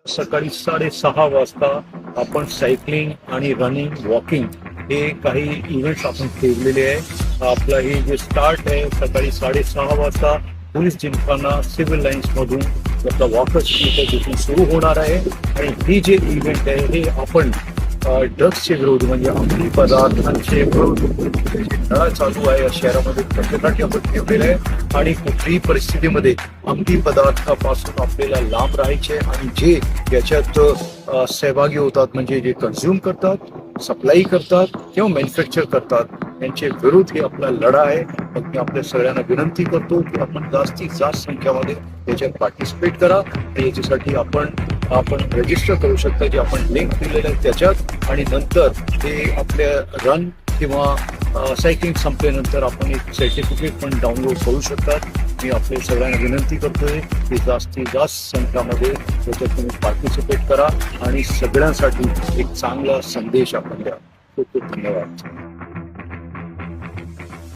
सकाळी 6:30 वाजता आपण सायकलिंग आणि रनिंग वॉकिंग हे काही इव्हेंट्स आपण ठेवलेले आहे. आपला हे जे स्टार्ट आहे सकाळी 6:30 वाजता पोलीस जिमखाना सिव्हिल लाईन्स मधून आपला वॉकर्स तिथून सुरू होणार आहे. आणि ही जे इव्हेंट आहे हे आपण ड्रग्सचे विरोध म्हणजे अंमली पदार्थांचे विरोध लढा चालू आहे या शहरामध्ये त्याच्यासाठी आपण ठेवलेलं आहे. आणि कुठल्याही परिस्थितीमध्ये अंमली पदार्थापासून आपल्याला लांब राहायचे आणि जे याच्यात सहभागी होतात म्हणजे जे कन्झ्युम करतात, सप्लाय करतात किंवा मॅन्युफॅक्चर करतात यांचे विरोध हे आपला लढा आहे. मग मी आपल्या सगळ्यांना विनंती करतो की आपण जास्तीत जास्त संख्यामध्ये याच्यात पार्टिसिपेट करा. आणि याच्यासाठी आपण रजिस्टर करू शकता जे आपण लिंक दिलेलं आहे त्याच्यात. आणि नंतर ते आपल्या रन किंवा सायकलिंग संपल्यानंतर आपण एक सर्टिफिकेट पण डाउनलोड करू शकतात. मी आपल्या सगळ्यांना विनंती करतोय की जास्तीत जास्त संख्यामध्ये त्याच्यात तुम्ही पार्टिसिपेट करा आणि सगळ्यांसाठी एक चांगला संदेश आपण द्या. खूप खूप धन्यवाद.